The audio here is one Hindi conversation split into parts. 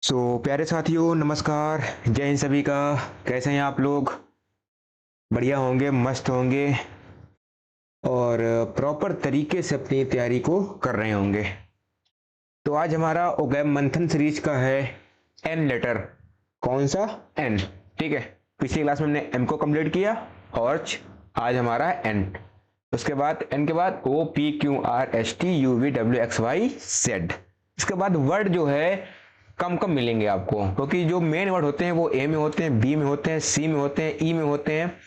प्यारे साथियों, नमस्कार। जय हिंद सभी का। कैसे हैं आप लोग? बढ़िया होंगे, मस्त होंगे और प्रॉपर तरीके से अपनी तैयारी को कर रहे होंगे। तो आज हमारा ओगैम मंथन सीरीज का है एन लेटर। कौन सा? एन। ठीक है। पिछली क्लास में हमने एम को कंप्लीट किया और आज हमारा एन। उसके बाद एन के बाद O P Q R S T U V W X Y Z. इसके बाद वर्ड जो है कम कम मिलेंगे आपको, क्योंकि जो मेन वर्ड होते हैं वो ए में होते हैं, बी में होते हैं, सी में होते हैं, ई में होते हैं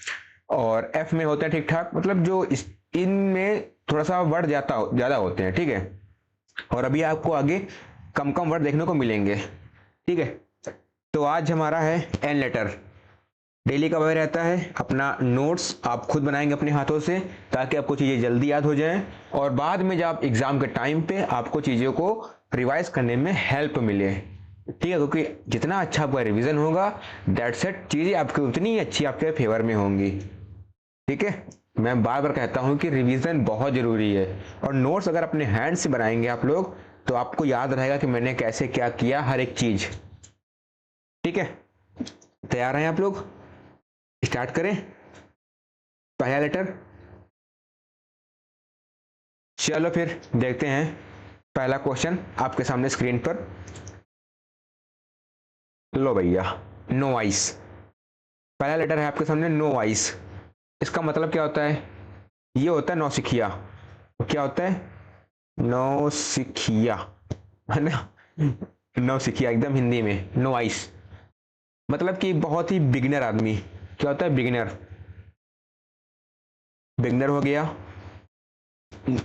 और एफ में होते हैं। ठीक ठाक, मतलब जो इनमें थोड़ा सा वर्ड ज्यादा होते हैं। ठीक है। और अभी आपको आगे कम कम वर्ड देखने को मिलेंगे। ठीक है। तो आज हमारा है एन लेटर। डेली का वह रहता है, अपना नोट्स आप खुद बनाएंगे अपने हाथों से, ताकि आपको चीज़ें जल्दी याद हो जाएं और बाद में जब आप एग्जाम के टाइम पे आपको चीज़ों को रिवाइज करने में हेल्प मिले। ठीक है, क्योंकि जितना अच्छा आपका रिवीजन होगा, दैट्स इट, चीज़ें आपकी उतनी ही अच्छी आपके फेवर में होंगी। ठीक है। मैं बार बार कहता हूं कि रिवीजन बहुत जरूरी है और नोट्स अगर अपने हैंड से बनाएंगे आप लोग तो आपको याद रहेगा कि मैंने कैसे क्या किया, हर एक चीज। ठीक है। तैयार हैं आप लोग? स्टार्ट करें। पहला लेटर। चलो फिर देखते हैं। पहला क्वेश्चन आपके सामने स्क्रीन पर। लो भैया, नो आइस। पहला लेटर है आपके सामने, नो आइस। इसका मतलब क्या होता है? ये होता है नौसिखिया। क्या होता है? नौसिखिया, है ना? नौसिखिया एकदम हिंदी में, नो आइस। मतलब कि बहुत ही बिगिनर आदमी। क्या होता है? बिगिनर। बिगिनर हो गया,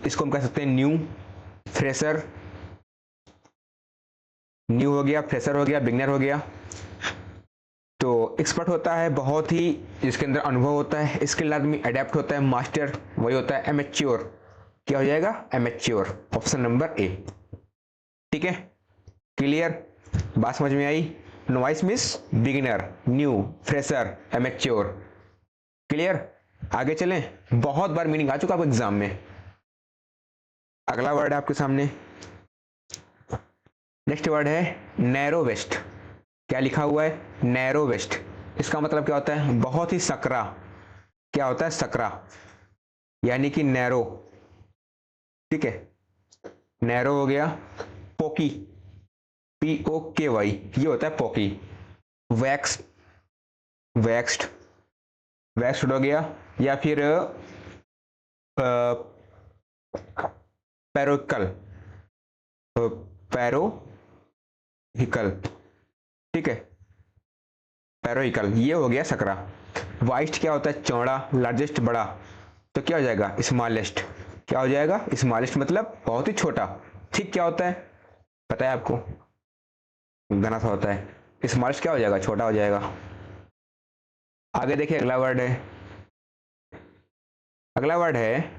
इसको हम कह सकते हैं न्यू, फ्रेशर। न्यू हो गया, फ्रेशर हो गया, बिगिनर हो गया। तो एक्सपर्ट होता है बहुत ही, जिसके अंदर अनुभव होता है, स्किल आदमी। अडेप्ट होता है मास्टर, वही होता है एमेच्योर। क्या हो जाएगा? एमेच्योर। Option number A. ठीक है। क्लियर? बात समझ में आई? Novice miss beginner, new, fresher, amateur. Clear? आगे चलें। बहुत बार मीनिंग आ चुका आपको एग्जाम में। अगला वर्ड है आपके सामने। नेक्स्ट वर्ड है नैरो वेस्ट। क्या लिखा हुआ है? Narrow waist. इसका मतलब क्या होता है? बहुत ही सकरा। क्या होता है? सकरा, यानी कि नैरो। ठीक है। नैरो हो गया। पोकी, पी ओ के वाई, ये होता है पोकी। वैक्स, वैक्स्ड, वैक्स्ड हो गया। या फिर पैरोकल, पैरोहिकल। ठीक है। पैरोहिकल, ये हो गया सकरा। वाइस्ट क्या होता है? चौड़ा, लार्जेस्ट, बड़ा। तो क्या हो जाएगा? स्मॉलेस्ट। क्या हो जाएगा? स्मॉलेस्ट, मतलब बहुत ही छोटा। ठीक क्या होता है? पता है आपको? घना सा होता है। स्मॉलेस्ट क्या हो जाएगा? छोटा हो जाएगा। आगे देखिए, अगला वर्ड है। अगला वर्ड है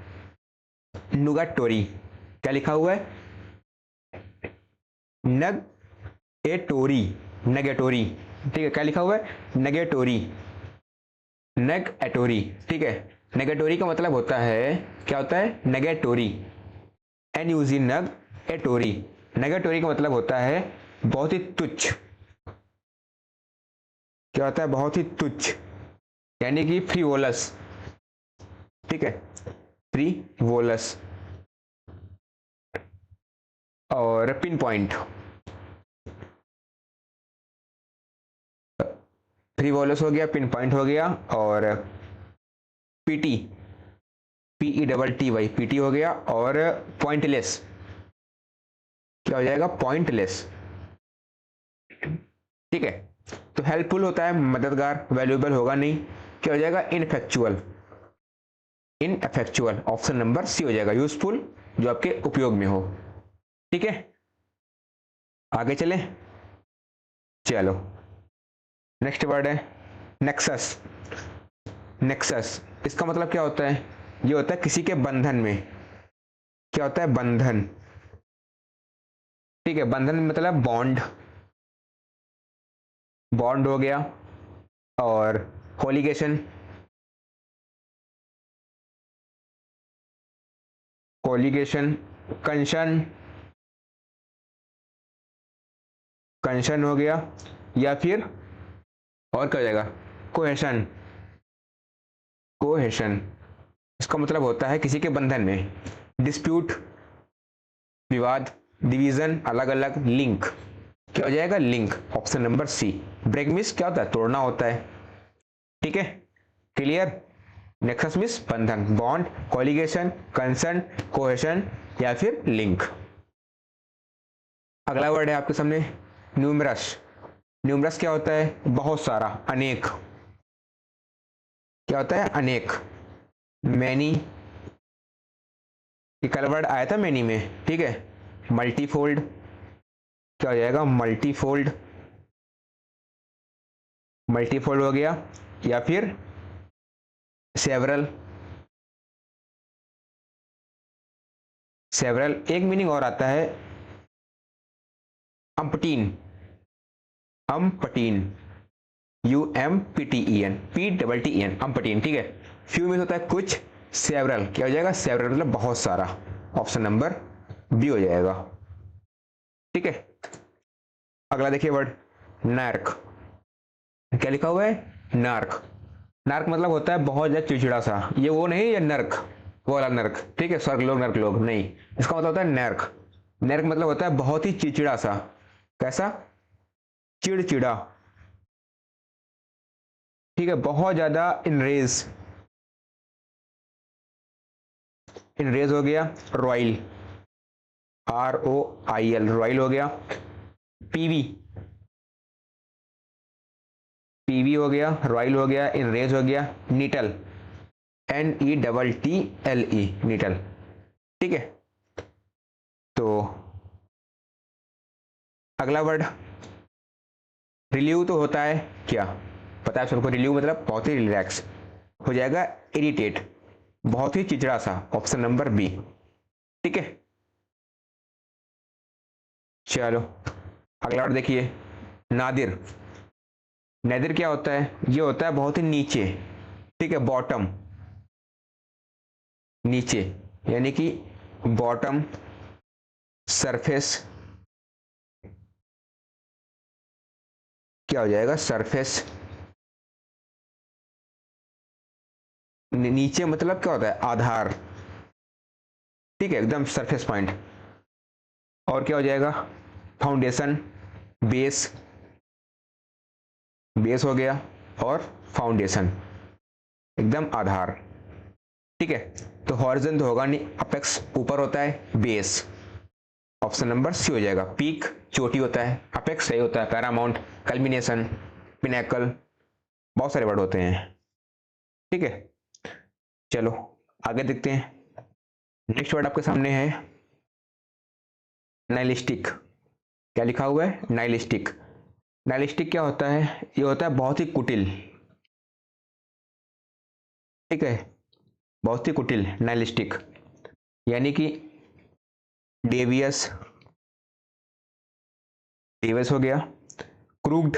नुगाटोरी। क्या लिखा हुआ है? नग एटोरी, नगेटोरी। ठीक है। क्या लिखा हुआ है? नगेटोरी, नग एटोरी। ठीक है। नेगेटोरी का मतलब होता है, क्या होता है? नेगेटोरी, एन यूजी, नग एटोरी। नेगेटोरी का मतलब होता है बहुत ही तुच्छ। क्या होता है? बहुत ही तुच्छ, यानी कि फ्रीवोलस। ठीक है। फ्रीवोलस। और पिन पॉइंट। फ्रीवोलस हो गया, पिन पॉइंट हो गया। और PT, PE double T Y, PT हो गया। और पॉइंटलेस, क्या हो जाएगा? पॉइंटलेस। ठीक है। तो हेल्पफुल होता है, मददगार, वैल्यूएबल होगा नहीं। क्या हो जाएगा? Ineffectual, ineffectual. Option number C हो जाएगा, यूजफुल, जो आपके उपयोग में हो। ठीक है। आगे चलें। चलो, नेक्स्ट वर्ड है नेक्सस। नेक्सस, इसका मतलब क्या होता है? ये होता है किसी के बंधन में। क्या होता है? बंधन। ठीक है। बंधन मतलब बॉन्ड, बॉन्ड हो गया। और कोलिगेशन, कोलिगेशन, कंशन, कंशन हो गया, या फिर और क्या हो जाएगा, कोहेशन। कोहेशन इसका मतलब होता है किसी के बंधन में। डिस्प्यूट विवाद, डिवीजन अलग अलग, लिंक क्या हो जाएगा, link, option number C. Break means क्या होता है, तोड़ना होता है। ठीक है, क्लियर। नेक्सस मिस बंधन, बॉन्ड, कोलिगेशन, कंसर्न, कोहेशन या फिर लिंक। अगला वर्ड है आपके सामने न्यूमरस। न्यूमरस क्या होता है, बहुत सारा, अनेक। क्या होता है, अनेक। मैनी, कल वर्ड आया था मैनी में, ठीक है। मल्टीफोल्ड क्या हो जाएगा, मल्टीफोल्ड। मल्टीफोल्ड हो गया, या फिर सेवरल। सेवरल एक मीनिंग और आता है, अम्पटीन। अम्पटीन, UMPTEN, PTTEN, अम्पटीन, ठीक है। फ्यू मीन होता है कुछ, सेवरल क्या हो जाएगा, सेवरल मतलब बहुत सारा, ऑप्शन नंबर बी हो जाएगा। ठीक है, अगला देखिए वर्ड नार्क। क्या लिखा हुआ है, नार्क। नार्क मतलब होता है बहुत ज्यादा चिड़चिड़ा सा। ये वो नहीं, ये नर्क, वो वाला नर्क, ठीक है, स्वर्ग लोग नर्क लोग नहीं। इसका मतलब होता है नर्क। नर्क मतलब होता है बहुत ही चिड़चिड़ा सा। कैसा, चिड़चिड़ा, ठीक है, बहुत ज्यादा इनरेज। इनरेज हो गया। रॉयल, ROIL, रॉयल हो गया। पीवी, पीवी हो गया, रॉयल हो गया, इनरेज हो गया। नीटल, NETTLE, नीटल। ठीक है, तो अगला वर्ड रिलीव तो होता है क्या, पता है सबको, रिलीव मतलब बहुत ही रिलैक्स हो जाएगा। इरिटेट बहुत ही चिड़चिड़ा सा, ऑप्शन नंबर बी। ठीक है, चलो अगला वर्ड देखिए नादिर। नादिर क्या होता है, ये होता है बहुत ही नीचे, ठीक है, बॉटम, नीचे, यानी कि बॉटम, सरफेस, क्या हो जाएगा, सरफेस। नीचे मतलब क्या होता है, आधार, ठीक है, एकदम सरफेस पॉइंट। और क्या हो जाएगा, फाउंडेशन, बेस, बेस हो गया, और फाउंडेशन एकदम आधार। ठीक है, तो हॉरिजॉन तो होगा नहीं, अपेक्स ऊपर होता है, बेस, ऑप्शन नंबर सी हो जाएगा। पीक चोटी होता है, अपेक्स सही होता है, पैरामाउंट, कल्मिनेशन, पिनेकल, बहुत सारे वर्ड होते हैं। ठीक है, चलो आगे देखते हैं। नेक्स्ट वर्ड आपके सामने है नाइलिस्टिक। क्या लिखा हुआ है, नाइलिस्टिक। नाइलिस्टिक क्या होता है, ये होता है बहुत ही कुटिल, ठीक है, बहुत ही कुटिल, नाइलिस्टिक, यानी कि डेवियस, डेवियस हो गया। क्रूग्ड,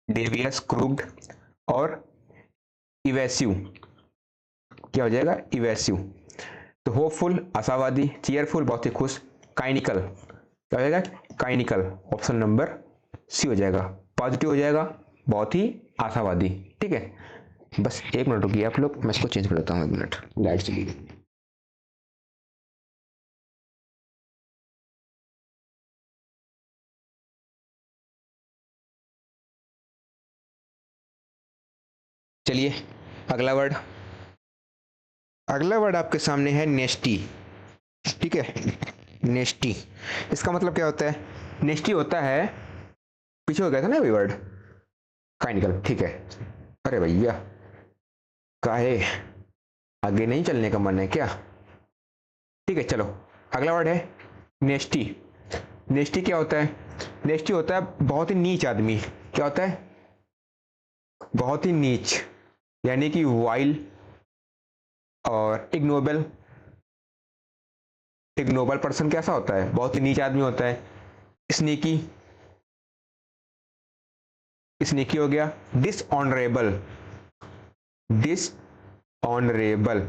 डेवियस, क्रूग्ड, और इवेसिव, क्या हो जाएगा, इवेसिव। तो होपफुल आशावादी, चीयरफुल बहुत ही खुश, काइनिकल क्या हो जाएगा, काइनिकल, ऑप्शन नंबर सी हो जाएगा। पॉजिटिव हो जाएगा, बहुत ही आशावादी। ठीक है, बस एक मिनट रुकिए आप लोग, मैं इसको चेंज कर देता हूँ, एक मिनट, लाइट चली गई। चलिए अगला वर्ड, अगला वर्ड आपके सामने है नेस्टी। ठीक है, नेस्टी, इसका मतलब क्या होता है, नेस्टी होता है, पीछे हो गया था ना अभी वर्ड, काइनिकल, ठीक है। अरे भैया काहे, आगे नहीं चलने का मन है क्या, ठीक है चलो। अगला वर्ड है नेस्टी। नेस्टी क्या होता है, नेस्टी होता है बहुत ही नीच आदमी। क्या होता है, बहुत ही नीच, यानी कि वाइल और इग्नोबल। इग्नोबल पर्सन कैसा होता है, बहुत ही नीच आदमी होता है। स्नीकी, स्नीकी हो गया। डिसऑनरेबल, डिसऑनरेबल,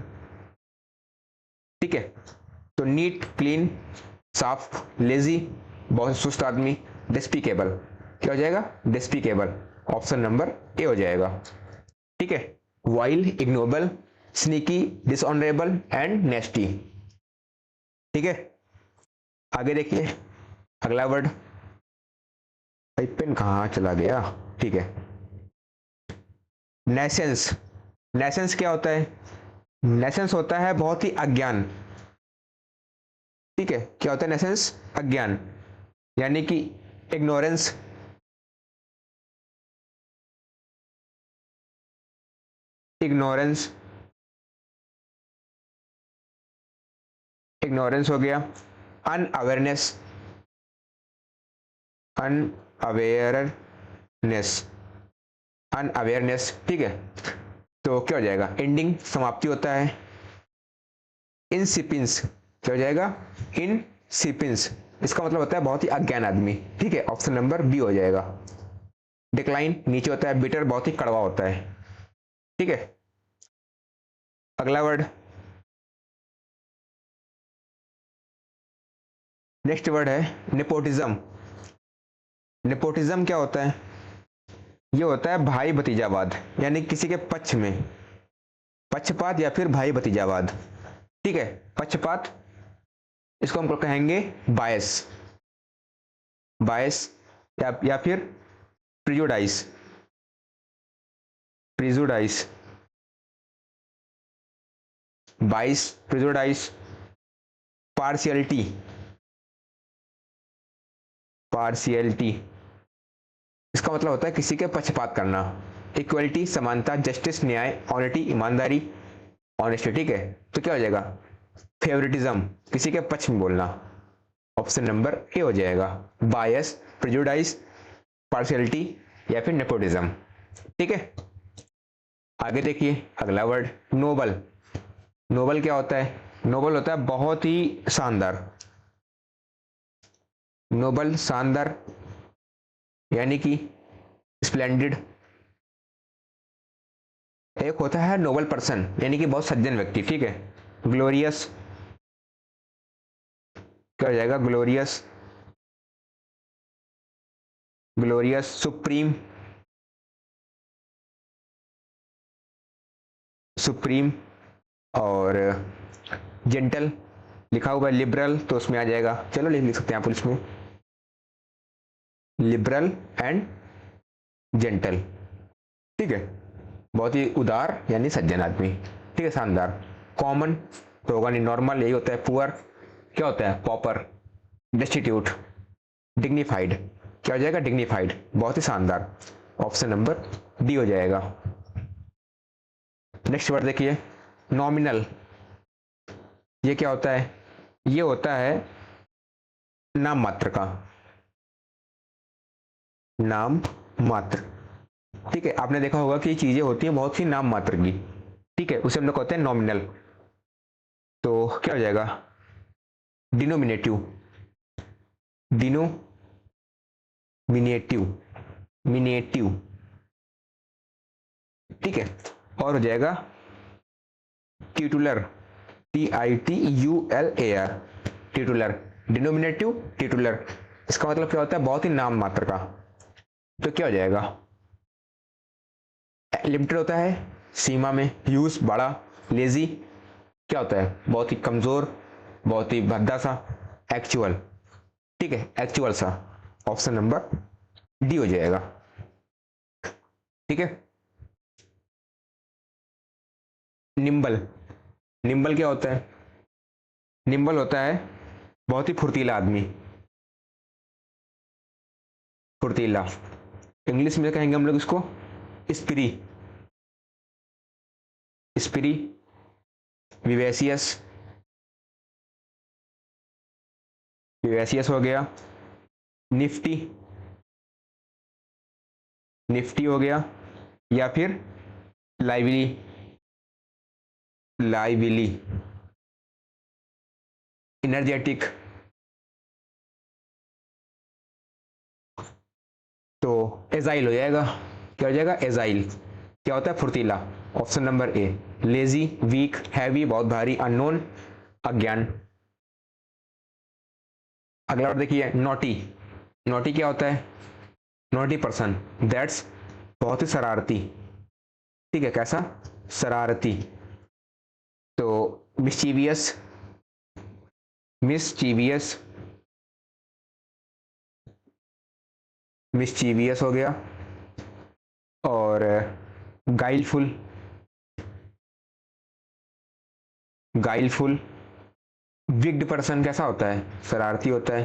ठीक है। तो नीट, क्लीन, साफ, लेजी, बहुत सुस्त आदमी, डिस्पिकेबल, क्या हो जाएगा, डिस्पिकेबल, ऑप्शन नंबर ए हो जाएगा। ठीक है, vile, ignoble, sneaky, dishonourable and nasty. ठीक है, आगे देखिए अगला वर्ड, भाई पेन कहाँ चला गया। ठीक है, नेसेंस। नेसेंस क्या होता है, नेसेंस होता है बहुत ही अज्ञान। ठीक है, क्या होता है नेसेंस, अज्ञान, यानी कि इग्नोरेंस, इग्नोरेंस, इग्नोरेंस हो गया, अनअवेयरनेस, अनअवेयरनेस, अनअवेयरनेस। ठीक है, तो क्या हो जाएगा, एंडिंग, समाप्ति होता है। इनसिपिंस, क्या हो जाएगा, इनसिपिंस, इसका मतलब होता है बहुत ही अज्ञान आदमी। ठीक है, ऑप्शन नंबर बी हो जाएगा। डिक्लाइन, नीचे होता है बिटर, बहुत ही कड़वा होता है। ठीक है, अगला वर्ड, नेक्स्ट वर्ड है नेपोटिज्म। नेपोटिज्म क्या होता है, ये होता है भाई भतीजावाद, यानी किसी के पक्ष में, पक्षपात या फिर भाई भतीजावाद। ठीक है, पक्षपात, इसको हम कहेंगे बायस, बायस या फिर प्रिजुडाइस, प्रिजुडाइस, बाइस, प्रिजुडाइस, पार्शियलिटी, पार्शियलिटी, इसका मतलब होता है किसी के पक्षपात करना। इक्वलिटी, समानता, जस्टिस, न्याय, ऑनेस्टी, ईमानदारी, ऑनेस्टी। ठीक है, तो क्या हो जाएगा, फेवरेटिज्म, किसी के पक्ष में बोलना, ऑप्शन नंबर ए हो जाएगा। बायस, प्रेजुडाइस, पार्शियलिटी या फिर नेपोटिज्म। ठीक है, आगे देखिए अगला वर्ड, नोबल। नोबल क्या होता है, नोबल होता है बहुत ही शानदार, नोबल, शानदार, यानी कि स्प्लेंडेड। एक होता है नोबल पर्सन, यानी कि बहुत सज्जन व्यक्ति। ठीक है, ग्लोरियस, क्या हो जाएगा, ग्लोरियस, ग्लोरियस, सुप्रीम, सुप्रीम, और जेंटल, लिखा हुआ है लिबरल, तो उसमें आ जाएगा, चलो लिख सकते हैं आप इसमें, लिबरल एंड जेंटल। ठीक है, बहुत ही उदार यानी सज्जन आदमी। ठीक है, शानदार। कॉमन तो होगा नहीं, नॉर्मल यही होता है। पुअर क्या होता है, पॉपर, डिस्टिट्यूट, डिग्निफाइड, क्या हो जाएगा, डिग्निफाइड, बहुत ही शानदार, ऑप्शन नंबर डी हो जाएगा। नेक्स्ट वर्ड देखिए, नॉमिनल। ये क्या होता है, ये होता है नाम मात्र का, नाम मात्र। ठीक है, आपने देखा होगा कि चीजें होती हैं बहुत सी नाम मात्र की। ठीक है, उसे हम लोग कहते हैं नॉमिनल। तो क्या हो जाएगा, डिनोमिनेटिव, डिनोमिनेटिव, मिनेटिव। ठीक है, और हो जाएगा टिटुलर, TITULAR, टिटुलर, डिनोमिनेटिव, टिटुलर, इसका मतलब क्या होता है, बहुत ही नाम मात्र का। तो क्या हो जाएगा, लिमिटेड होता है, सीमा में, यूज, बड़ा, लेजी, क्या होता है, बहुत ही कमजोर, बहुत ही भद्दा सा, एक्चुअल। ठीक है, एक्चुअल सा, ऑप्शन नंबर डी हो जाएगा। ठीक है, निम्बल। निम्बल क्या होता है, निम्बल होता है बहुत ही फुर्तीला आदमी, फुर्तीला, इंग्लिश में कहेंगे हम लोग इसको स्पिरी, स्पिरी, विवेसियस, विवेसियस हो गया, निफ्टी, निफ्टी हो गया, या फिर लाइवली, लाइवली, एनर्जेटिक। तो एजाइल हो जाएगा, क्या हो जाएगा, एजाइल, क्या होता है, फुर्तीला, option number A. Lazy, weak, heavy, बहुत भारी, अननोन, अज्ञान। अगला वर्ड देखिए, नॉटी। नॉटी क्या होता है? नॉटी पर्सन, दैट्स बहुत ही शरारती। ठीक है, कैसा? शरारती। तो मिस्चीवियस, मिस्चीवियस, मिस्चीवियस हो गया। और गाइलफुल, गाइलफुल। विग्ड पर्सन कैसा होता है? शरारती होता है,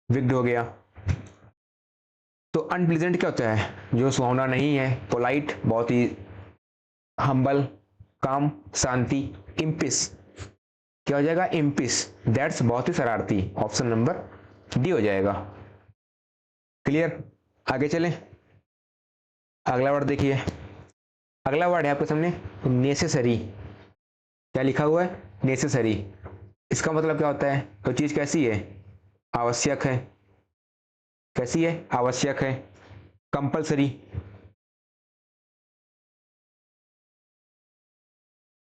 विग्ड हो गया। तो अनप्लीजेंट क्या होता है? जो सुहावना नहीं है। पोलाइट, बहुत ही हम्बल, काम, शांति। इम्पिस, क्या हो जाएगा? इम्पिस, दैट्स बहुत ही शरारती। ऑप्शन नंबर डी हो जाएगा। क्लियर? आगे चलें। अगला वर्ड देखिए, अगला वर्ड है आपके सामने नेसेसरी। क्या लिखा हुआ है? नेसेसरी। इसका मतलब क्या होता है? तो चीज कैसी है? आवश्यक है। कैसी है? आवश्यक है। कंपल्सरी,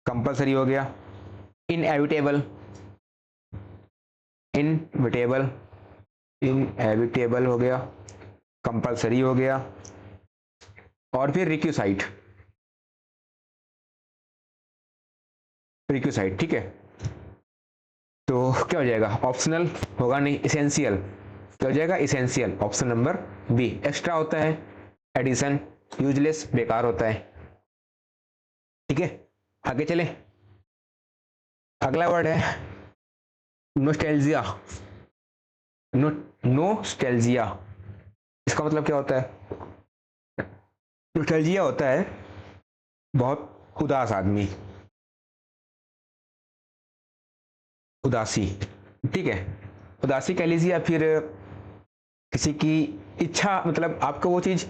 कंपल्सरी हो गया। इनएविटेबल, इनविटेबल, इनएविटेबल हो गया, कंपल्सरी हो गया। और फिर रिक्यूसाइट, रिक्यूसाइट। ठीक है, तो क्या हो जाएगा? ऑप्शनल होगा नहीं, इसेंशियल। क्या हो जाएगा? Essential. Option number B. Extra होता है, एडिशन। यूजलेस, बेकार होता है। ठीक है, आगे चले। अगला वर्ड है नोस्टैल्जिया। नोस्टैल्जिया, इसका मतलब क्या होता है? नोस्टैल्जिया होता है बहुत उदास आदमी, उदासी। ठीक है, उदासी कह लीजिए, या फिर किसी की इच्छा, मतलब आपको वो चीज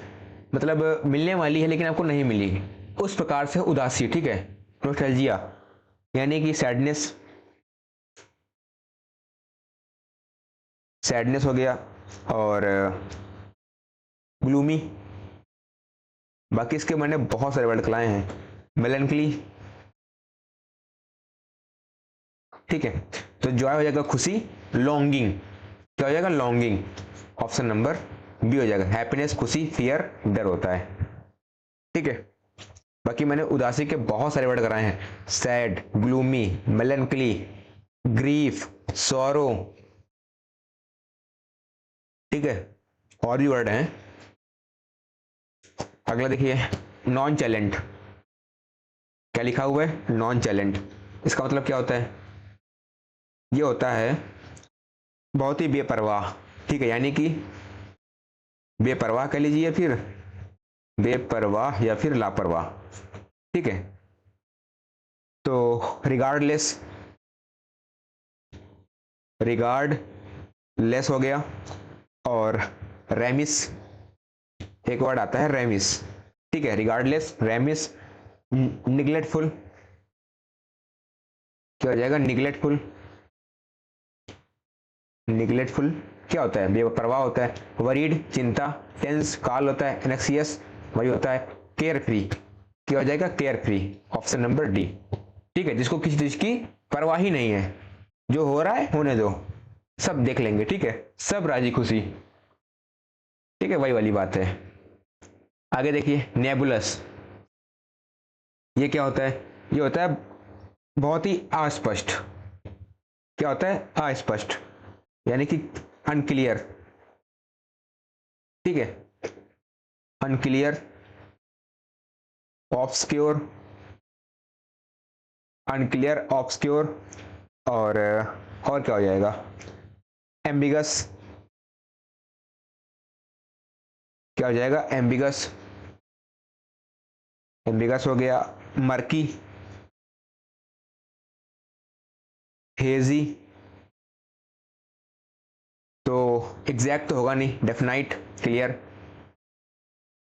मतलब मिलने वाली है लेकिन आपको नहीं मिली, उस प्रकार से उदासी। ठीक है, नोस्टैल्जिया यानी कि सैडनेस, सैडनेस हो गया। और ग्लूमी, बाकी इसके मैंने बहुत सारे वर्ड खिलाए हैं। मेलनकली। ठीक है, तो जॉय हो जाएगा खुशी। लॉन्गिंग, क्या हो जाएगा? लॉन्गिंग। ऑप्शन नंबर बी हो जाएगा। हैप्पीनेस, खुशी, फियर, डर होता है। ठीक है, बाकी मैंने उदासी के बहुत सारे वर्ड कराए हैं। Sad, gloomy, मेलनकली, grief, sorrow. ठीक है, और भी वर्ड हैं। अगला देखिए, नॉन चैलेंट। क्या लिखा हुआ है? नॉन चैलेंट। इसका मतलब क्या होता है? ये होता है बहुत ही बेपरवाह। ठीक है, यानी कि बेपरवाह कह लीजिए, फिर बेपरवाह या फिर लापरवाह। ठीक है, तो रिगार्डलेस, रिगार्ड लेस हो गया। और रेमिस, एक वर्ड आता है रेमिस। ठीक है, रिगार्डलेस, रेमिस। निगलेक्टफुल, क्या हो जाएगा? निगलेक्टफुल। निगलेक्टफुल क्या होता है? बेपरवाह होता है। वरीड, चिंता। टेंस, काल होता है। एनेक्सियस, वही होता है। केयर फ्री, क्या हो जाएगा? Care free. Option number D. ठीक है, जिसको किसी चीज की परवाह ही नहीं है, जो हो रहा है होने दो, सब देख लेंगे। ठीक है, सब राजी खुशी। ठीक है, वही वाली बात है। आगे देखिए, नेबुलस। ये क्या होता है? ये होता है बहुत ही अस्पष्ट। क्या होता है? अस्पष्ट, यानी कि अनक्लियर। ठीक है, अनक्लियर, ऑब्सक्योर, अनक्लियर, ऑब्सक्योर। और क्या हो जाएगा? एम्बिगस, क्या हो जाएगा? एम्बिगस, एम्बिगस हो गया। मर्की, हेजी, तो एग्जैक्ट तो होगा नहीं। डेफिनाइट, क्लियर,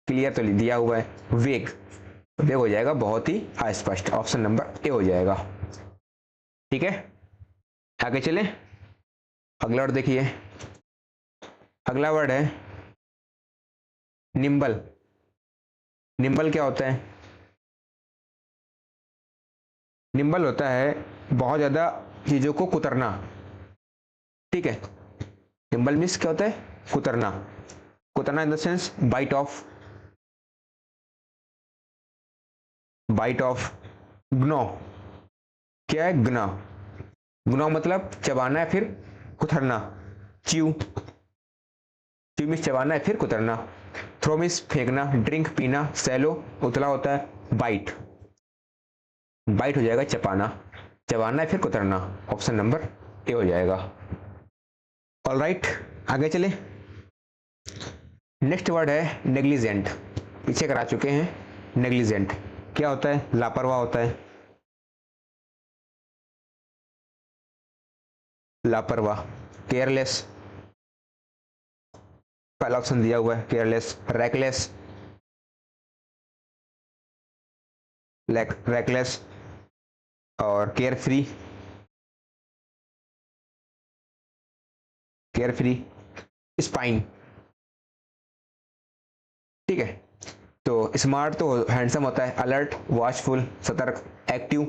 क्लियर तो दिया हुआ है। वेग, वेग हो जाएगा बहुत ही अस्पष्ट। ऑप्शन नंबर ए हो जाएगा। ठीक है, आगे चले। अगला वर्ड देखिए, अगला वर्ड है निम्बल। निम्बल क्या होता है? निम्बल होता है बहुत ज्यादा चीजों को कुतरना। ठीक है। टिम्बल मीन्स क्या होता है? कुतरना। कुतरना in the sense bite off, bite off. Gnaw क्या है? गना। ग्नो मतलब चबाना है फिर कुतरना। च्यू, च्यू मीन्स चबाना है फिर कुतरना। थ्रो मीन्स फेंकना। ड्रिंक पीना। सैलो उतला होता है। बाइट, बाइट हो जाएगा चपाना, चबाना है फिर कुतरना। ऑप्शन नंबर ए हो जाएगा। ऑल राइट, आगे चले। नेक्स्ट वर्ड है नेग्लिजेंट। पीछे करा चुके हैं। नेग्लिजेंट क्या होता है? लापरवाह होता है। लापरवाह। केयरलेस, पहला ऑप्शन दिया हुआ है केयरलेस। रैकलेस, रैकलेस और care free, care free. Spine, ठीक है। तो स्मार्ट तो हैंडसम होता है। अलर्ट, वॉचफुल, सतर्क। एक्टिव,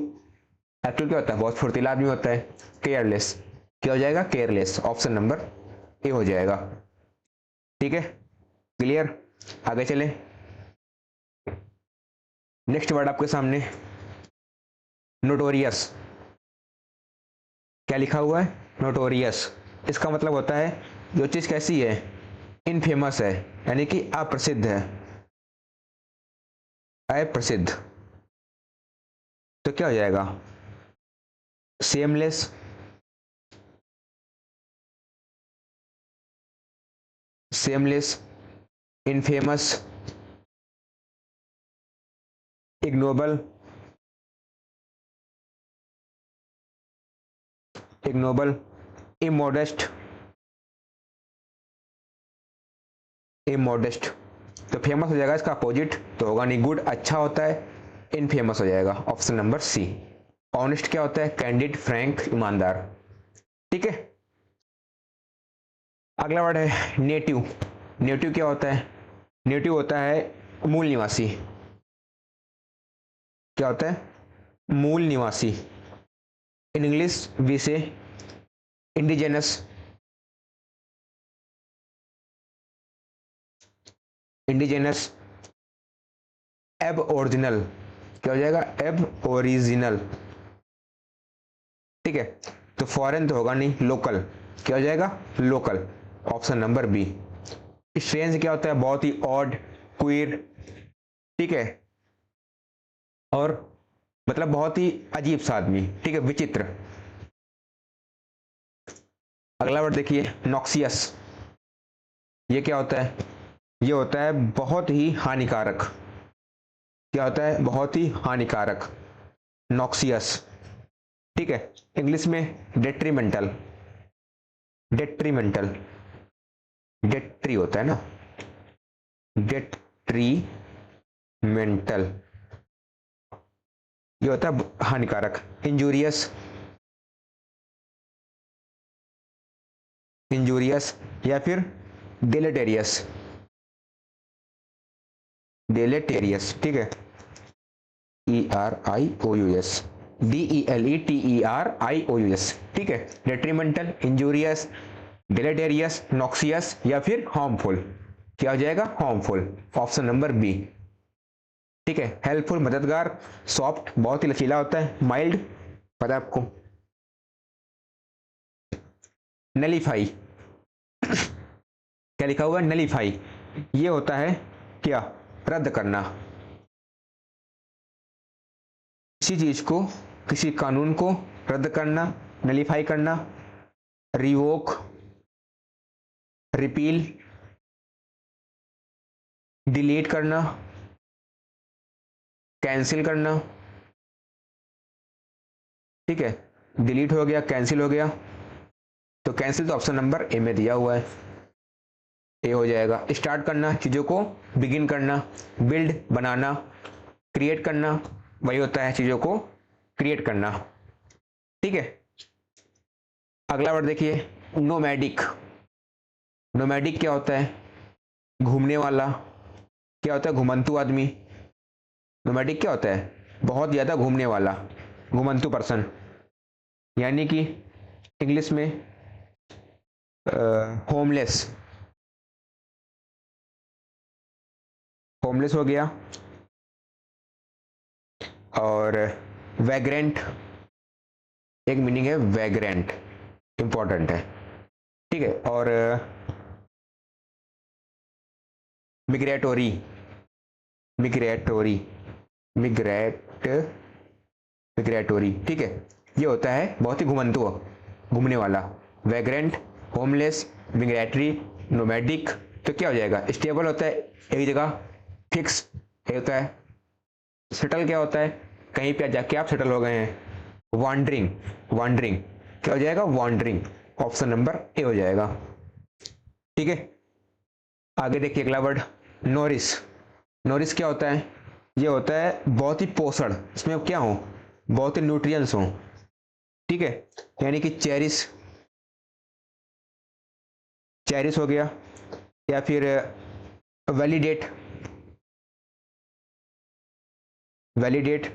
एक्टिव क्या होता है? बहुत फुर्तीला आदमी होता है। केयरलेस क्या हो जाएगा? केयरलेस। ऑप्शन नंबर ए हो जाएगा। ठीक है, क्लियर। आगे चले। नेक्स्ट वर्ड आपके सामने नोटोरियस। क्या लिखा हुआ है? नोटोरियस। इसका मतलब होता है जो चीज कैसी है? इनफेमस है, यानी कि अप्रसिद्ध है। अप्रसिद्ध तो क्या हो जाएगा? Shameless, shameless, infamous, ignoble, ignoble, immodest, immodest. तो फेमस हो जाएगा इसका अपोजिट, तो होगा नहीं गुड, अच्छा होता है। इनफेमस हो जाएगा। ऑप्शन नंबर सी। ऑनेस्ट क्या होता है? कैंडिड, फ्रैंक, ईमानदार। ठीक है। अगला वर्ड है नेटिव। नेटिव क्या होता है? नेटिव होता है मूल निवासी। क्या होता है? मूल निवासी। इन इंग्लिश वी से इंडिजेनस, इंडिजेनस। एब ओरिजिनल क्या हो जाएगा? एब ओरिजिनल। ठीक है। तो फॉरेन तो होगा नहीं, लोकल क्या हो जाएगा? Local. Option number B. Strange क्या होता है? बहुत ही ऑड, क्वीर। ठीक है। और मतलब बहुत ही अजीब सा आदमी। ठीक है, विचित्र। अगला वर्ड देखिए नॉक्सियस। ये क्या होता है? ये होता है बहुत ही हानिकारक। क्या होता है? बहुत ही हानिकारक। नॉक्सियस। ठीक है। इंग्लिश में डेट्रीमेंटल, डेट्रीमेंटल, डेट्री होता है ना, डेट्रीमेंटल। ये होता है हानिकारक। इंजूरियस, इंजूरियस या फिर डेलेटेरियस, डेलेटेरियस। ठीक है। ERIOUS, DELETERIOUS। ठीक है। डेट्रीमेंटल, इंजूरियस, डिलेटेरियस, नॉक्सियस या फिर हार्मफुल। क्या हो जाएगा? हार्मफुल। Option number B. ठीक है। हेल्पफुल मददगार, सॉफ्ट बहुत ही लचीला होता है, माइल्ड पता है आपको। नलीफाई क्या लिखा हुआ है? नलीफाई। ये होता है क्या? रद्द करना। किसी चीज को, किसी कानून को रद्द करना, नलीफाई करना। रिवोक, रिपील, डिलीट करना, कैंसिल करना। ठीक है। डिलीट हो गया, कैंसिल हो गया, तो कैंसिल तो ऑप्शन नंबर ए में दिया हुआ है, ए हो जाएगा। स्टार्ट करना, चीजों को बिगिन करना। बिल्ड बनाना, क्रिएट करना, वही होता है चीजों को क्रिएट करना। ठीक है। अगला वर्ड देखिए नोमैडिक। नोमैडिक क्या होता है? घूमने वाला। क्या होता है? घुमंतु आदमी। नोमैडिक क्या होता है? बहुत ज्यादा घूमने वाला, घुमंतु पर्सन। यानी कि इंग्लिश में होमलेस, होमलेस हो गया। और वैग्रेंट, एक मीनिंग है वैग्रेंट, इंपॉर्टेंट है, ठीक है। और मिग्रेटोरी, मिग्रेटोरी, मिग्रेट मिग्रेटोरी, ठीक है। ये होता है बहुत ही घुमंतु, घूमने वाला। Vagrant, homeless, migratory, nomadic. तो क्या हो जाएगा, स्टेबल होता है एक जगह, फिक्स होता है। सेटल क्या होता है, कहीं पे जाके आप सेटल हो गए हैं। वॉन्डरिंग, वॉन्डरिंग क्या हो जाएगा, वॉन्डरिंग। ऑप्शन नंबर ए हो जाएगा, ठीक है। आगे देखिए अगला वर्ड, नोरिस। नोरिस क्या होता है, ये होता है बहुत ही पोषण, इसमें क्या हो, बहुत ही न्यूट्रिएंट्स हो, ठीक है। यानी कि चेरिस, चेरिस हो गया। या फिर वैलिडेट, वैलिडेट,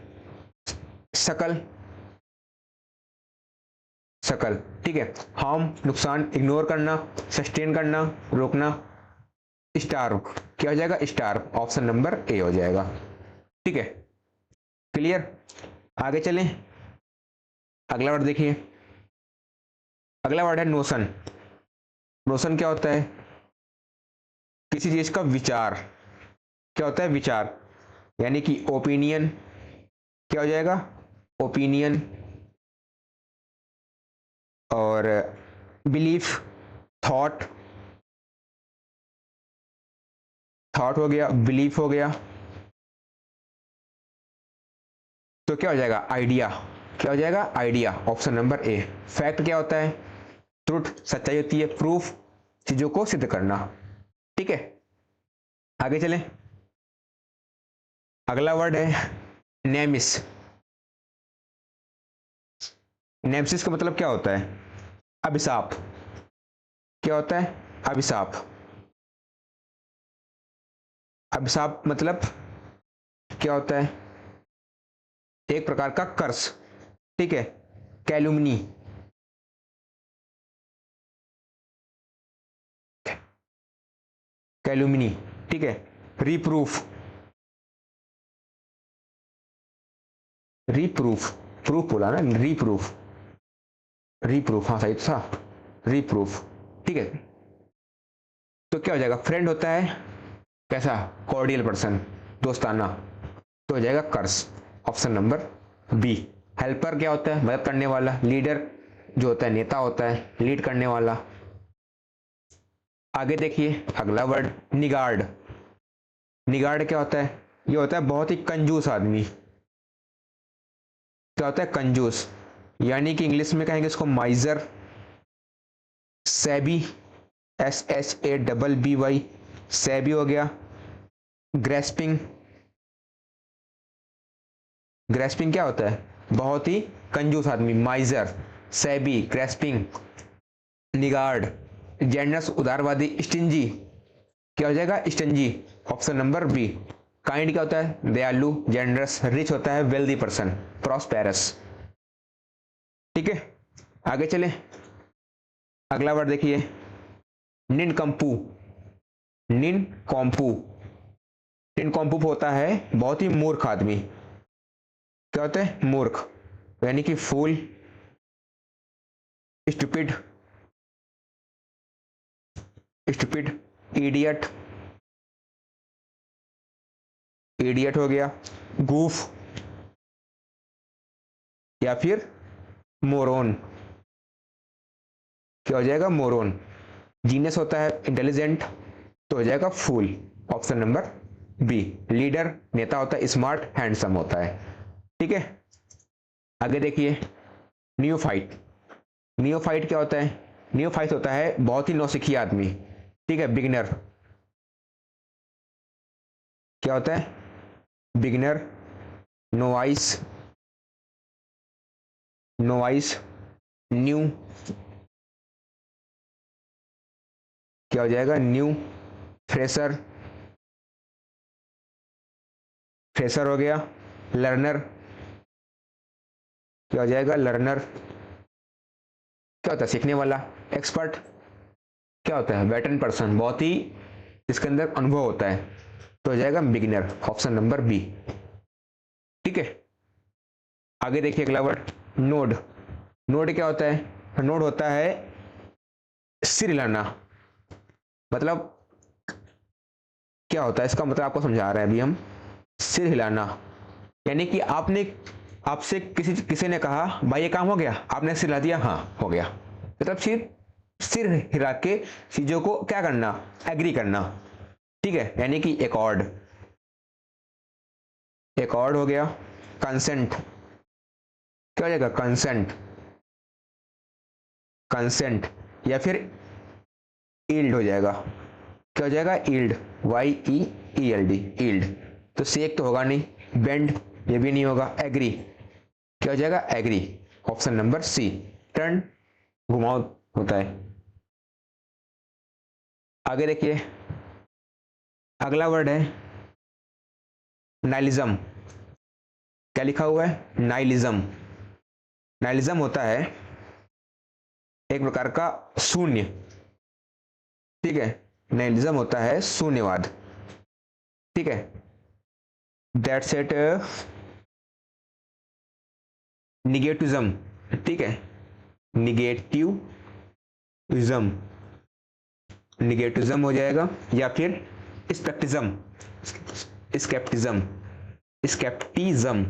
शकल, शकल, ठीक है। हार्म, नुकसान, इग्नोर करना, सस्टेन करना, रोकना। स्टार्व क्या हो जाएगा, स्टार्व। ऑप्शन नंबर ए हो जाएगा, ठीक है। क्लियर, आगे चलें। अगला वर्ड देखिए, अगला वर्ड है नोशन। नोशन क्या होता है, किसी चीज का विचार, क्या होता है, विचार। यानी कि ओपिनियन क्या हो जाएगा, ओपिनियन। और बिलीफ, थॉट, थॉट हो गया, बिलीफ हो गया। तो क्या हो जाएगा, आइडिया, क्या हो जाएगा, आइडिया। ऑप्शन नंबर ए। फैक्ट क्या होता है, ट्रुथ, सच्चाई होती है। प्रूफ, चीजों को सिद्ध करना, ठीक है। आगे चलें, अगला वर्ड है नेमिस। नेमसिस का मतलब क्या होता है, अभिशाप। क्या होता है, अभिशाप। अभिशाप मतलब क्या होता है, एक प्रकार का कर्स, ठीक है। कैलुमनी, कैलुमनी, ठीक है। रिप्रूफ, रिप्रूफ, प्रूफ बोला ना, रिप्रूफ, रिप्रूफ, हाँ सही था, रिप्रूफ, ठीक है। तो क्या हो जाएगा, फ्रेंड होता है कैसा, कॉर्डियल पर्सन, दोस्ताना। तो हो जाएगा curse. Option number B. Helper क्या होता है, मदद करने वाला। लीडर जो होता है नेता होता है, लीड करने वाला। आगे देखिए अगला वर्ड, निगार्ड। निगार्ड क्या होता है, ये होता है बहुत ही कंजूस आदमी। क्या होता है, कंजूस। यानी कि इंग्लिश में कहेंगे इसको माइजर, सैबी, SHABBY, सैबी हो गया। ग्रेस्पिंग, ग्रेस्पिंग क्या होता है, बहुत ही कंजूस आदमी। Miser, shabby, grasping, niggard. Generous, उदारवादी। स्टिंजी क्या हो जाएगा, stingy. Option number B. Kind क्या होता है, दयालु, जेनरस। रिच होता है वेल्दी पर्सन, प्रॉस्पेरस, ठीक है। आगे चले, अगला वर्ड देखिए, निनकंपू। निनकॉम्पू, निनकॉम्पू होता है बहुत ही मूर्ख आदमी। क्या होता है, मूर्ख, यानी कि फूल, स्टूपिड, स्टूपिड, इडियट, इडियट हो गया। गूफ या फिर मोरोन, क्या हो जाएगा, मोरोन। जीनियस होता है इंटेलिजेंट, तो हो जाएगा fool. Option number B. Leader नेता होता है स्मार्ट, हैंडसम होता है, ठीक है। आगे देखिए, नियोफाइट। नियोफाइट क्या होता है, नियोफाइट होता है बहुत ही नौसिखी आदमी, ठीक है। बिगिनर क्या होता है, बिगिनर। Novice, novice. न्यू क्या हो जाएगा, न्यू। फ्रेशर, फ्रेशर हो गया। लर्नर क्या हो जाएगा, लर्नर। क्या होता है, सीखने वाला। एक्सपर्ट, क्या होता है? वेटरन पर्सन, बहुत ही इसके अंदर अनुभव होता है, तो हो जाएगा बिगिनर, ऑप्शन नंबर बी। ठीक है, आगे देखिए अगला वर्ड नोड। नोड क्या होता है? नोड होता है सिर हिलाना। मतलब क्या होता है इसका मतलब आपको समझा रहे हैं अभी हम। सिर हिलाना यानी कि आपने, आपसे किसी ने कहा भाई ये काम हो गया, आपने सिर हिला दिया, हाँ हो गया। मतलब सिर सिर हिला के चीजों को क्या करना? एग्री करना। ठीक है, यानी कि एकॉर्ड, एकॉर्ड हो गया। कंसेंट क्या हो जाएगा? कंसेंट, कंसेंट या फिर ईल्ड हो जाएगा। क्या हो जाएगा? ईल्ड, वाई ई ई एल डी, ईल्ड। तो सेक तो होगा नहीं, बेंड ये भी नहीं होगा, एग्री क्या हो जाएगा? Agree, option number C. Turn घुमाव होता है। आगे देखिए अगला वर्ड है नाइलिज्म। क्या लिखा हुआ है? नाइलिज्म। नाइलिज्म होता है एक प्रकार का शून्य। ठीक है, नाइलिज्म होता है शून्यवाद। ठीक है, दैट्स इट। निगेटिज्म, ठीक है, निगेटिविज्म, निगेटिज्म हो जाएगा, या फिर स्केप्टिज्म, स्केप्टिज्म, स्केप्टिज्म,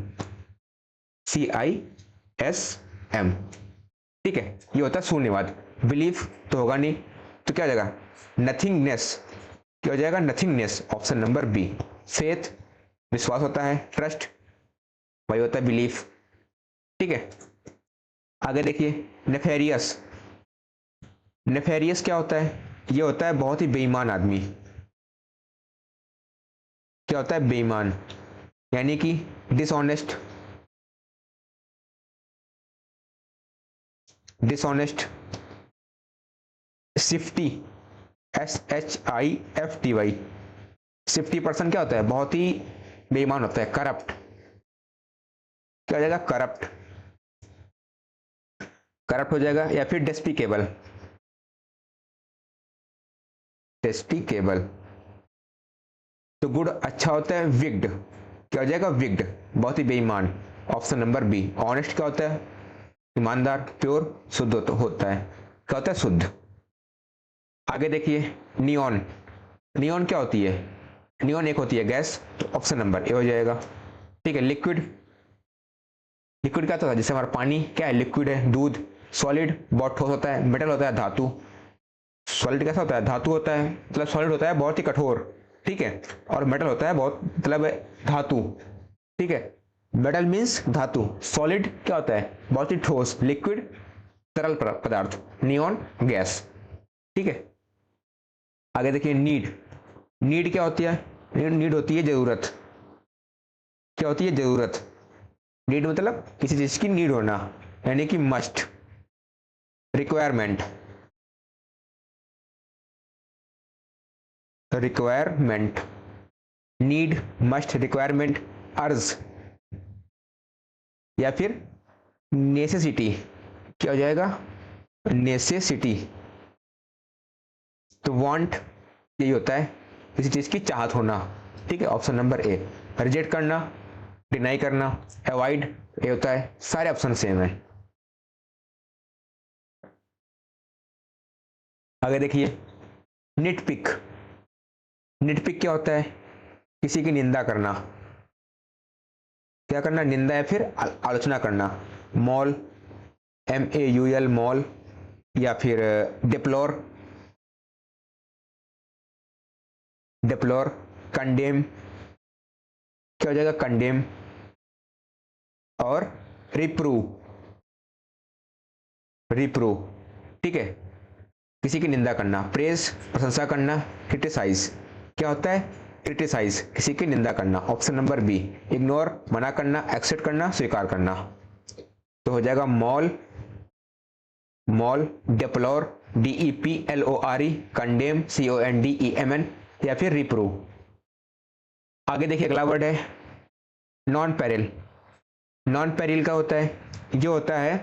CISM। ठीक है, ये होता है शून्यवाद। बिलीफ तो होगा नहीं, तो क्या हो जाएगा? नथिंगनेस। क्या हो जाएगा? Nothingness, option number B. Faith विश्वास होता है, ट्रस्ट वही होता है बिलीफ। ठीक है, आगे देखिए नेफेरियस। नेफेरियस क्या होता है? ये होता है बहुत ही बेईमान आदमी। क्या होता है? बेईमान, यानी कि डिसऑनेस्ट, डिसऑनेस्ट, शिफ्टी, SHIFTY, शिफ्टी पर्सन क्या होता है? बहुत ही बेईमान होता है। करप्ट क्या हो जाएगा? करप्ट, करप्ट हो जाएगा, या फिर डेस्पिकेबल, डेस्पिकेबल। तो गुड अच्छा होता है विग्ड। क्या हो जाएगा? विग्ड, बहुत ही बेईमान, ऑप्शन नंबर बी। ऑनेस्ट क्या होता है? ईमानदार, प्योर शुद्ध होता है। क्या होता है? शुद्ध। आगे देखिए नियॉन। नियॉन क्या होती है? नियॉन एक होती है गैस, तो ऑप्शन नंबर ए हो जाएगा। ठीक है, लिक्विड। लिक्विड क्या होता है? जैसे हमारा पानी क्या है? लिक्विड है। दूध सॉलिड, बहुत ठोस होता है। मेटल होता है धातु। सॉलिड कैसा होता है? धातु होता है, मतलब सॉलिड होता है बहुत ही कठोर। ठीक है, और मेटल होता है बहुत मतलब धातु। ठीक है, मेटल मीन्स धातु, सॉलिड क्या होता है? बहुत ही ठोस। लिक्विड तरल पदार्थ, नियॉन गैस। ठीक है, आगे देखिए नीड। नीड क्या होती है? नीड होती है जरूरत। क्या होती है? जरूरत। नीड मतलब किसी चीज की नीड होना, यानी कि must. Requirement, requirement, need, must, requirement, अर्ज या फिर नेसेसिटी। क्या हो जाएगा? नेसेसिटी। तो वांट यही होता है किसी चीज की चाहत होना। ठीक है, ऑप्शन नंबर ए। रिजेक्ट करना, डिनाई करना, अवॉइड ये होता है। सारे ऑप्शन सेम है। आगे देखिए निटपिक। निटपिक क्या होता है? किसी की निंदा करना। क्या करना? निंदा या फिर आलोचना करना। मॉल, MAUL, मॉल, या फिर डिप्लोर, डिप्लोर। कंडेम क्या हो जाएगा? कंडेम। और रिप्रूव, रिप्रूव। ठीक है, किसी की निंदा करना। प्रेज प्रशंसा करना। क्रिटिसाइज क्या होता है? क्रिटिसाइज किसी की निंदा करना, ऑप्शन नंबर बी। इग्नोर मना करना, एक्सेप्ट करना, स्वीकार करना। तो हो जाएगा maul, maul, deplore, DEPLORE, condemn, CONDEMN, या फिर रिप्रूव। आगे देखिए अगला वर्ड है नॉन पेरिल। नॉन पेरिल का होता है, जो होता है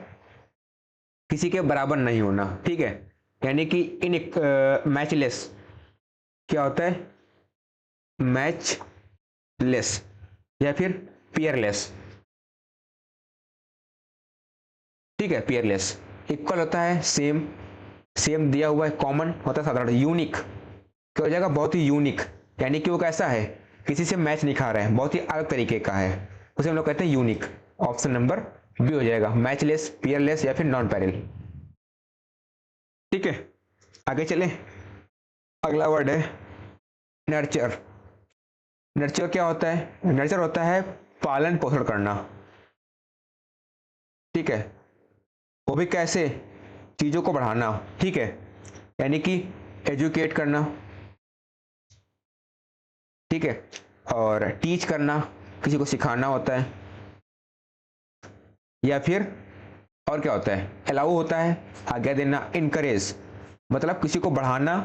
किसी के बराबर नहीं होना। ठीक है, यानी कि इन मैचलेस क्या होता है, मैचलेस या फिर पियरलेस, ठीक है, पियरलेस। इक्वल होता है सेम, सेम दिया हुआ है, कॉमन होता है साधारण, यूनिक क्या हो जाएगा, बहुत ही यूनिक, यानी कि वो कैसा है, किसी से मैच नहीं खा रहा है, बहुत ही अलग तरीके का है, उसे हम लोग कहते हैं यूनिक। ऑप्शन नंबर बी हो जाएगा, मैचलेस, पियरलेस या फिर नॉन पैरेल। ठीक है, आगे चले। अगला वर्ड है नर्चर। नर्चर क्या होता है, नर्चर होता है पालन पोषण करना, ठीक है, वो भी कैसे, चीजों को बढ़ाना, ठीक है, यानी कि एजुकेट करना, ठीक है, और टीच करना, किसी को सिखाना होता है, या फिर और क्या होता है, अलाउ होता है, आज्ञा देना, इनकरेज मतलब किसी को बढ़ाना,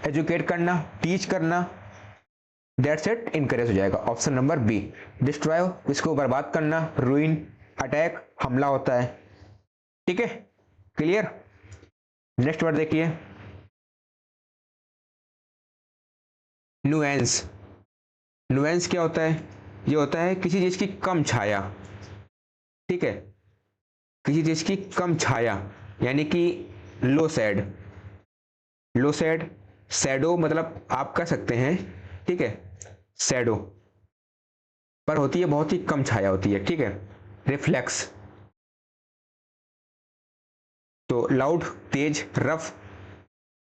एजुकेट करना, टीच करना, दैट्स इट, इनकरेज हो जाएगा। Option number B. डिस्ट्रॉय इसको बर्बाद करना, रूइन, अटैक हमला होता है, ठीक है, क्लियर। नेक्स्ट वर्ड देखिए, नुएंस। नुएंस क्या होता है, ये होता है किसी चीज की कम छाया, ठीक है, किसी चीज की कम छाया, यानी कि लो शेड, लो शेड, शैडो मतलब आप कह सकते हैं, ठीक है, शैडो पर होती है बहुत ही कम छाया होती है, ठीक है। रिफ्लेक्स तो लाउड, तेज, रफ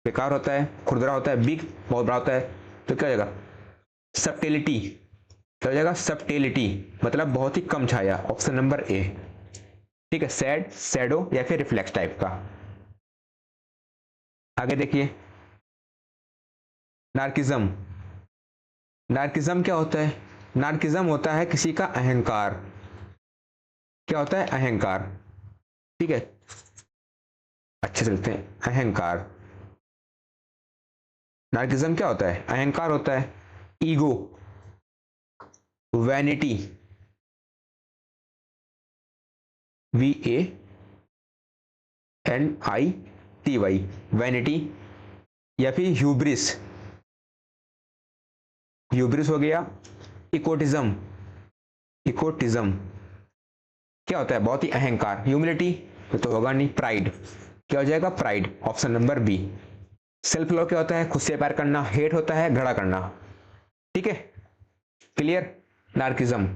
बेकार होता है, खुरदरा होता है, बिग बहुत बड़ा होता है, तो क्या हो जाएगा, सबटेलिटी, क्या हो जाएगा, सबटेलिटी मतलब बहुत ही कम छाया, ऑप्शन नंबर ए, ठीक है, सैड, शैडो या फिर रिफ्लेक्स टाइप का। आगे देखिए, नार्किज्म। नार्किज्म क्या होता है, नार्किज्म होता है किसी का अहंकार, क्या होता है, अहंकार, ठीक है, अच्छे चलते हैं, अहंकार। नार्किज्म क्या होता है, अहंकार होता है, ईगो, वैनिटी, VANITY, वैनिटी, या फिर ह्यूब्रिस, ह्यूब्रिस हो गया। इकोटिज्म, इकोटिज्म क्या होता है, बहुत ही अहंकार। ह्यूमिलिटी तो होगा नहीं, प्राइड, क्या हो जाएगा, pride, option number B. Self love क्या होता है, खुद से प्यार करना, हेट होता है घड़ा करना, ठीक है, क्लियर, नार्किज्म।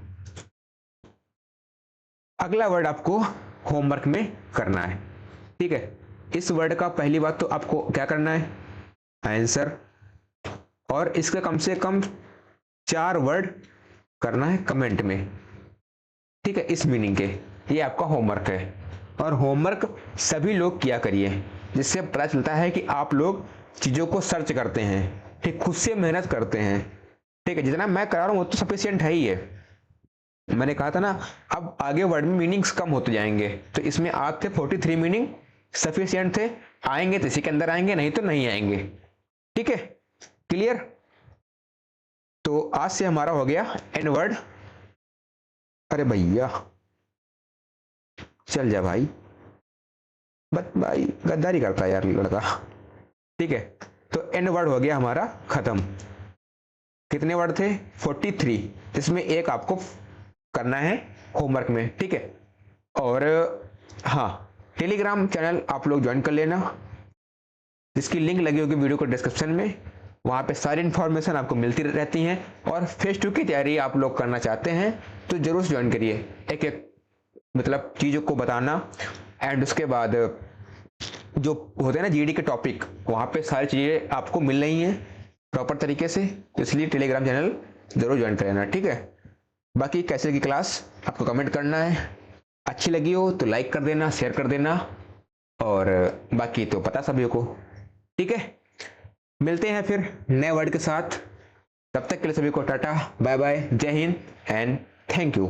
अगला वर्ड आपको होमवर्क में करना है, ठीक है, इस वर्ड का पहली बात तो आपको क्या करना है, आंसर, और इसका कम से कम 4 वर्ड करना है कमेंट में, ठीक है, इस मीनिंग के, ये आपका होमवर्क है। और होमवर्क सभी लोग किया करिए, जिससे पता चलता है कि आप लोग चीजों को सर्च करते हैं, ठीक, खुद से मेहनत करते हैं, ठीक है, जितना मैं करा रहा हूं वो तो सफिशिएंट है ही है। मैंने कहा था ना, अब आगे वर्ड में मीनिंग्स कम होते जाएंगे, तो इसमें आज थे 43 मीनिंग सफिशिएंट थे, आएंगे तो इसी के अंदर आएंगे, नहीं तो नहीं आएंगे, ठीक है, क्लियर। तो आज से हमारा हो गया एन वर्ड। अरे भैया चल जा भाई, बस भाई गद्दारी करता है यार लड़का, ठीक है, तो एन वर्ड हो गया हमारा खत्म। कितने वर्ड थे, 43, इसमें एक आपको करना है होमवर्क में, ठीक है। और हाँ, टेलीग्राम चैनल आप लोग ज्वाइन कर लेना, जिसकी लिंक लगी होगी वीडियो को डिस्क्रिप्शन में, वहाँ पे सारी इन्फॉर्मेशन आपको मिलती रहती हैं। और फेस टू की तैयारी आप लोग करना चाहते हैं तो जरूर ज्वाइन करिए, एक एक मतलब चीज़ों को बताना, एंड उसके बाद जो होते हैं ना जीडी के टॉपिक, वहाँ पे सारी चीज़ें आपको मिल रही हैं प्रॉपर तरीके से, तो इसलिए टेलीग्राम चैनल जरूर ज्वाइन कर लेना, ठीक है। बाकी कैसे की क्लास आपको कमेंट करना है, अच्छी लगी हो तो लाइक कर देना, शेयर कर देना, और बाकी तो पता सभी को, ठीक है। मिलते हैं फिर नए वर्ड के साथ, तब तक के लिए सभी को टाटा बाय बाय, जय हिंद एंड थैंक यू।